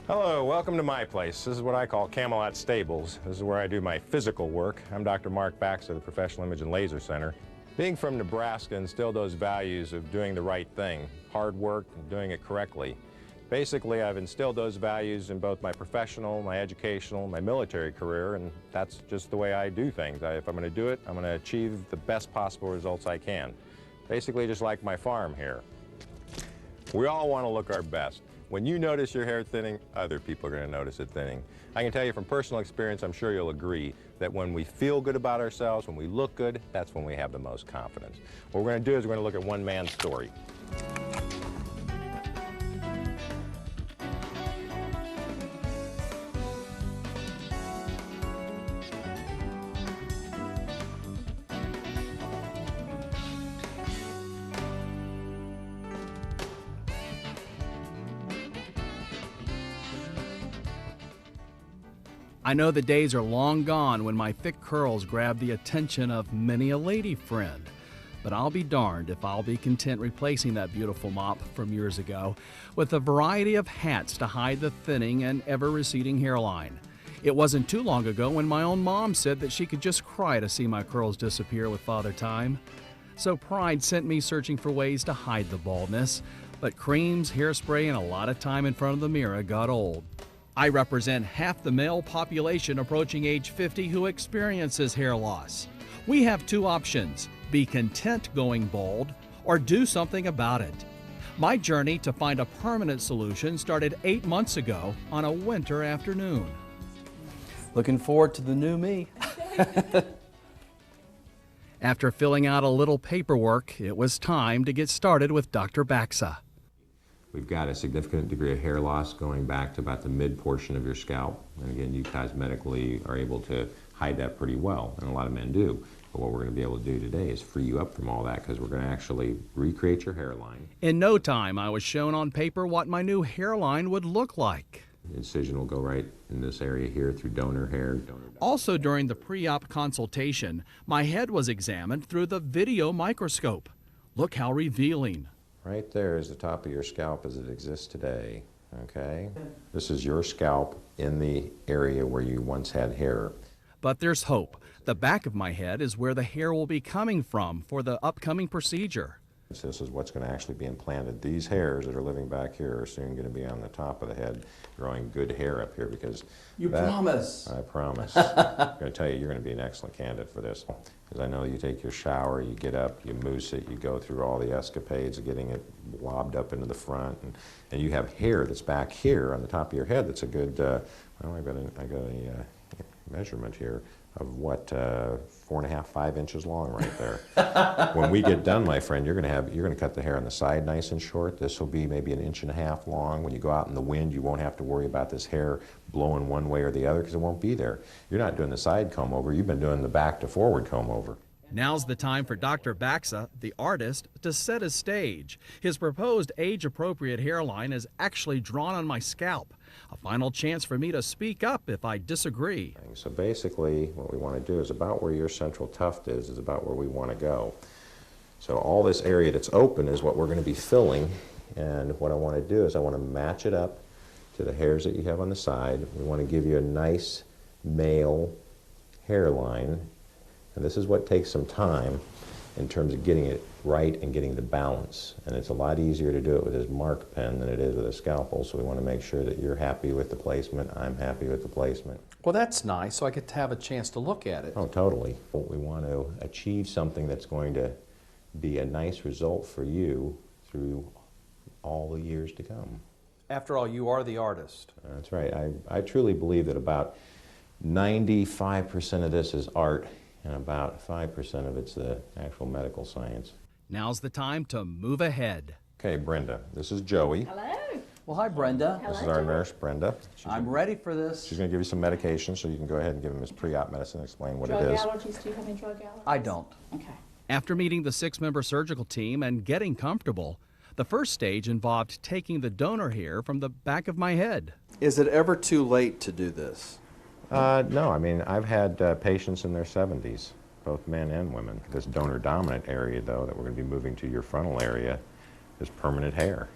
Hello, welcome to my place. This is what I call Camelot Stables. This is where I do my physical work. I'm Dr. Mark Baxa of the Professional Image and Laser Center. Being from Nebraska instilled those values of doing the right thing, hard work, and doing it correctly. Basically, I've instilled those values in both my professional, my educational, my military career, and that's just the way I do things. If I'm going to do it, I'm going to achieve the best possible results I can. Basically, just like my farm here. We all want to look our best. When you notice your hair thinning, other people are going to notice it thinning. I can tell you from personal experience, I'm sure you'll agree, that when we feel good about ourselves, when we look good, that's when we have the most confidence. What we're going to do is we're going to look at one man's story. I know the days are long gone when my thick curls grab the attention of many a lady friend, but I'll be darned if I'll be content replacing that beautiful mop from years ago with a variety of hats to hide the thinning and ever-receding hairline. It wasn't too long ago when my own mom said that she could just cry to see my curls disappear with Father Time. So pride sent me searching for ways to hide the baldness, but creams, hairspray, and a lot of time in front of the mirror got old. I represent half the male population approaching age 50 who experiences hair loss. We have two options: be content going bald or do something about it. My journey to find a permanent solution started 8 months ago on a winter afternoon. Looking forward to the new me. After filling out a little paperwork, it was time to get started with Dr. Baxa. We've got a significant degree of hair loss going back to about the mid portion of your scalp. And again, you cosmetically are able to hide that pretty well, and a lot of men do. But what we're going to be able to do today is free you up from all that, because we're going to actually recreate your hairline. In no time, I was shown on paper what my new hairline would look like. The incision will go right in this area here through donor hair. Also during the pre-op consultation, my head was examined through the video microscope. Look how revealing. Right there is the top of your scalp as it exists today, okay? This is your scalp in the area where you once had hair. But there's hope. The back of my head is where the hair will be coming from for the upcoming procedure. This is what's going to actually be implanted. These hairs that are living back here are soon going to be on the top of the head, growing good hair up here, because You promise. I promise. I'm going to tell you, you're going to be an excellent candidate for this. Because I know you take your shower, you get up, you mousse it, you go through all the escapades of getting it lobbed up into the front, and you have hair that's back here on the top of your head that's a good, well, I got a measurement here of what, 4.5, 5 inches long right there. When we get done, my friend, you're going to cut the hair on the side nice and short. This will be maybe 1.5 inches long. When you go out in the wind, you won't have to worry about this hair blowing one way or the other, because it won't be there. You're not doing the side comb over. You've been doing the back to forward comb over. Now's the time for Dr. Baxa, the artist, to set a stage. His proposed age-appropriate hairline is actually drawn on my scalp. A final chance for me to speak up if I disagree. So basically, what we want to do is about where your central tuft is about where we want to go. So all this area that's open is what we're going to be filling, and what I want to do is I want to match it up to the hairs that you have on the side. We want to give you a nice male hairline. And this is what takes some time in terms of getting it right and getting the balance. And it's a lot easier to do it with this mark pen than it is with a scalpel, so we want to make sure that you're happy with the placement, I'm happy with the placement. Well, that's nice, so I get to have a chance to look at it. Oh, totally. We want to achieve something that's going to be a nice result for you through all the years to come. After all, you are the artist. That's right. I truly believe that about 95% of this is art, and about 5% of it's the actual medical science. Now's the time to move ahead. Okay, Brenda, this is Joey. Hello. Well, hi, Brenda. This is our nurse, Brenda. I'm ready for this. She's going to give you some medication, so you can go ahead and give him his pre-op medicine and explain what Drug it is. allergies? Do you have any drug allergies? I don't. Okay. After meeting the 6-member surgical team and getting comfortable, the first stage involved taking the donor hair from the back of my head. Is it ever too late to do this? No, I mean, I've had patients in their 70s, both men and women. This donor-dominant area, though, that we're going to be moving to your frontal area is permanent hair.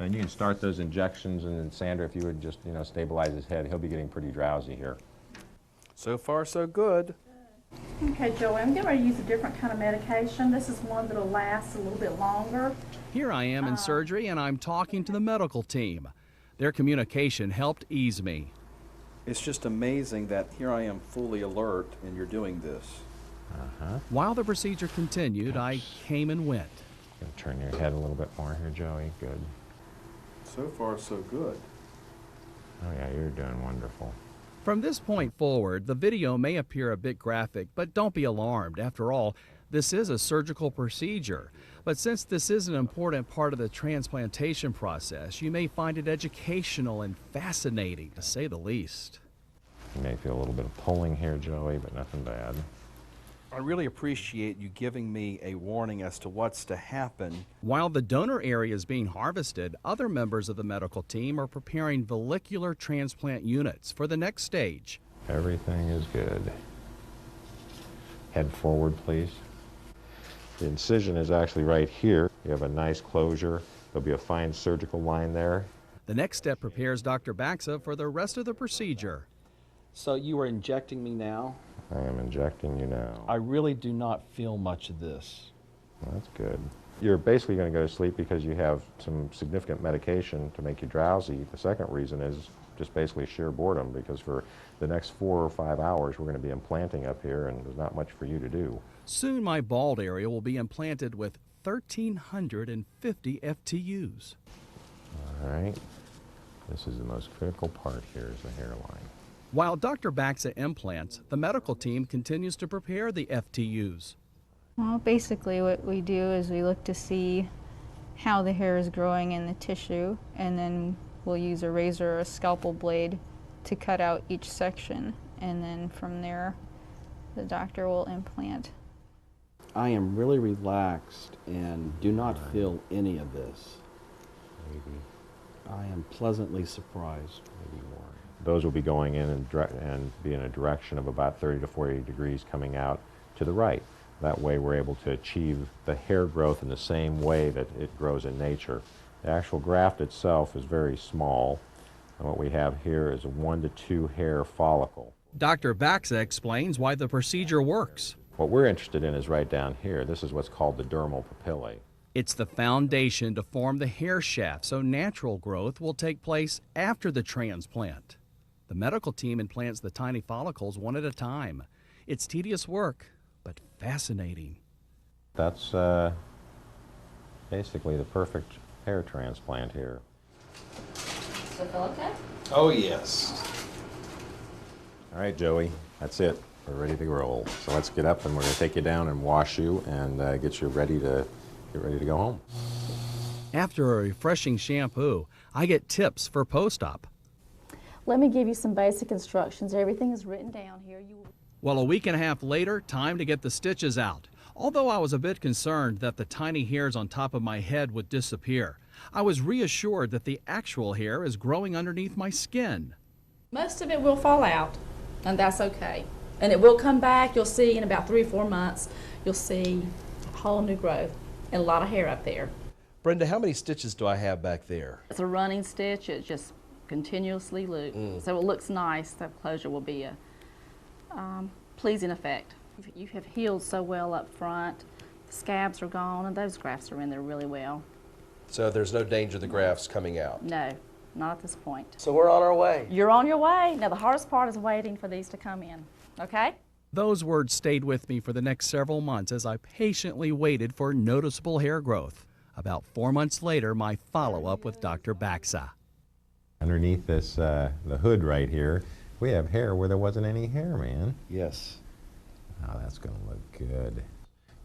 And you can start those injections, and then Sandra, if you would just, stabilize his head, he'll be getting pretty drowsy here. So far, so good. Okay, Joey, I'm getting ready to use a different kind of medication. This is one that'll last a little bit longer. Here I am in surgery, and I'm talking to the medical team. Their communication helped ease me. It's just amazing that here I am fully alert and you're doing this. While the procedure continued, I came and went. Gonna turn your head a little bit more here, Joey. Good. So far, so good. Oh yeah, you're doing wonderful. From this point forward, the video may appear a bit graphic, but don't be alarmed. After all, this is a surgical procedure. But since this is an important part of the transplantation process, you may find it educational and fascinating, to say the least. You may feel a little bit of pulling here, Joey, but nothing bad. I really appreciate you giving me a warning as to what's to happen. While the donor area is being harvested, other members of the medical team are preparing follicular transplant units for the next stage. Everything is good. Head forward, please. The incision is actually right here. You have a nice closure. There'll be a fine surgical line there. The next step prepares Dr. Baxa for the rest of the procedure. So you are injecting me now? I am injecting you now. I really do not feel much of this. Well, that's good. You're basically going to go to sleep because you have some significant medication to make you drowsy. The second reason is just basically sheer boredom, because for the next 4 or 5 hours we're going to be implanting up here and there's not much for you to do. Soon my bald area will be implanted with 1,350 FTUs. All right. This is the most critical part here, is the hairline. While Dr. Baxa implants, the medical team continues to prepare the FTUs. Well, basically what we do is we look to see how the hair is growing in the tissue, and then we'll use a razor or a scalpel blade to cut out each section, and then from there the doctor will implant. I am really relaxed and do not feel any of this. Maybe, I am pleasantly surprised. maybe more. Those will be going in and be in a direction of about 30 to 40 degrees coming out to the right. That way we're able to achieve the hair growth in the same way that it grows in nature. The actual graft itself is very small, and what we have here is a 1 to 2 hair follicle. Dr. Baxa explains why the procedure works. What we're interested in is right down here. This is what's called the dermal papillae. It's the foundation to form the hair shaft, so natural growth will take place after the transplant. The medical team implants the tiny follicles one at a time. It's tedious work, but fascinating. That's basically the perfect hair transplant here. So feel okay? Oh, yes. All right, Joey, that's it. We're ready to roll. So let's get up, and we're going to take you down and wash you and get ready to go home. After a refreshing shampoo, I get tips for post-op. Let me give you some basic instructions. Everything is written down here. Well, a week and a half later, time to get the stitches out. Although I was a bit concerned that the tiny hairs on top of my head would disappear, I was reassured that the actual hair is growing underneath my skin. Most of it will fall out, and that's okay. And it will come back. You'll see in about 3 or 4 months, you'll see a whole new growth and a lot of hair up there. Brenda, how many stitches do I have back there? It's a running stitch. It just continuously loops. So it looks nice. The closure will be a pleasing effect. You have healed so well up front. The scabs are gone, and those grafts are in there really well. So there's no danger of the grafts coming out? No, not at this point. So we're on our way. You're on your way. Now the hardest part is waiting for these to come in, okay? Those words stayed with me for the next several months as I patiently waited for noticeable hair growth. About 4 months later, my follow-up with Dr. Baxa. Underneath this, the hood right here, we have hair where there wasn't any hair, man. Yes. Oh, that's going to look good.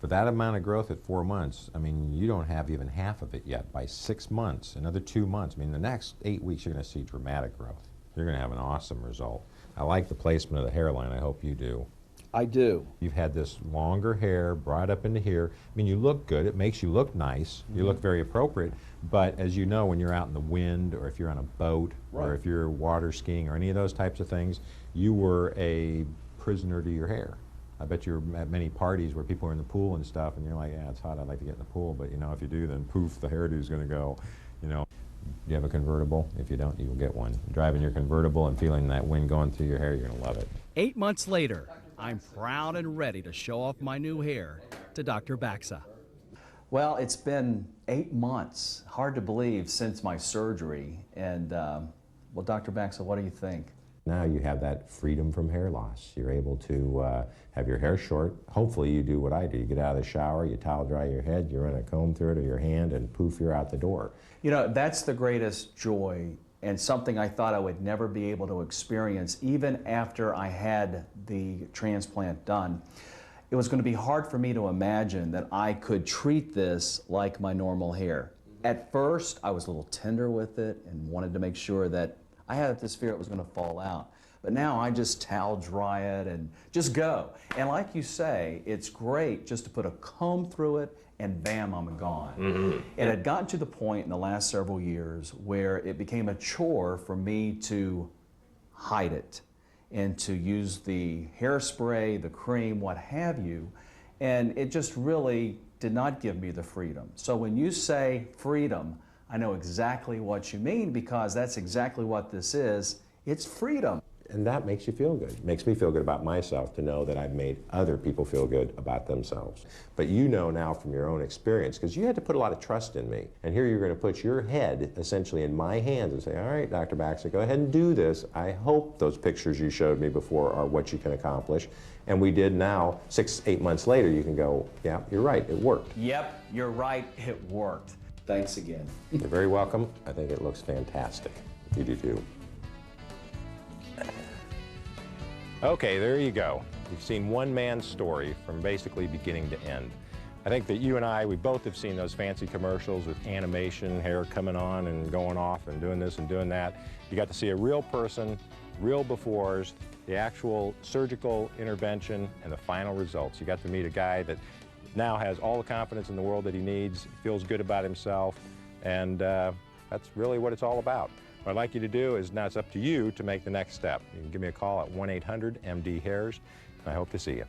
For that amount of growth at 4 months, I mean, you don't have even half of it yet. By 6 months, another 2 months, I mean, the next 8 weeks, you're going to see dramatic growth. You're going to have an awesome result. I like the placement of the hairline. I hope you do. I do. You've had this longer hair brought up into here. I mean, you look good. It makes you look nice. You look very appropriate. But as you know, when you're out in the wind, or if you're on a boat, or if you're water skiing, or any of those types of things, you were a prisoner to your hair. I bet you're at many parties where people are in the pool and stuff, and you're like, yeah, it's hot, I'd like to get in the pool. But, you know, if you do, then poof, the hairdo's going to go. You know, Do you have a convertible? If you don't, you will get one. Driving your convertible and feeling that wind going through your hair, you're going to love it. 8 months later, I'm proud and ready to show off my new hair to Dr. Baxa. Well, it's been 8 months, hard to believe, since my surgery. And, well, Dr. Baxa, what do you think? Now you have that freedom from hair loss. You're able to have your hair short. Hopefully you do what I do. You get out of the shower, you towel dry your head, you run a comb through it or your hand, and poof, you're out the door. You know, that's the greatest joy and something I thought I would never be able to experience even after I had the transplant done. It was going to be hard for me to imagine that I could treat this like my normal hair. At first, I was a little tender with it and wanted to make sure that I had this fear it was going to fall out. But now I just towel dry it and just go. And like you say, it's great just to put a comb through it and bam, I'm gone. Mm-hmm. It had gotten to the point in the last several years where it became a chore for me to hide it and to use the hairspray, the cream, what have you. And it just really did not give me the freedom. So when you say freedom, I know exactly what you mean, because that's exactly what this is. It's freedom. And that makes you feel good. It makes me feel good about myself to know that I've made other people feel good about themselves. But you know now from your own experience, because you had to put a lot of trust in me. And here you're going to put your head essentially in my hands and say, all right, Dr. Baxa, go ahead and do this. I hope those pictures you showed me before are what you can accomplish. And we did now. 6, 8 months later, you can go, yeah, you're right, it worked. Yep, you're right, it worked. Thanks again. You're very welcome. I think it looks fantastic. You do too. Okay, there you go. You've seen one man's story from basically beginning to end. I think that you and I, we both have seen those fancy commercials with animation, hair coming on and going off and doing this and doing that. You got to see a real person, real befores, the actual surgical intervention, and the final results. You got to meet a guy that now has all the confidence in the world that he needs, feels good about himself, and that's really what it's all about. What I'd like you to do is, now it's up to you to make the next step. You can give me a call at 1-800-MD-HAIRS. I hope to see you.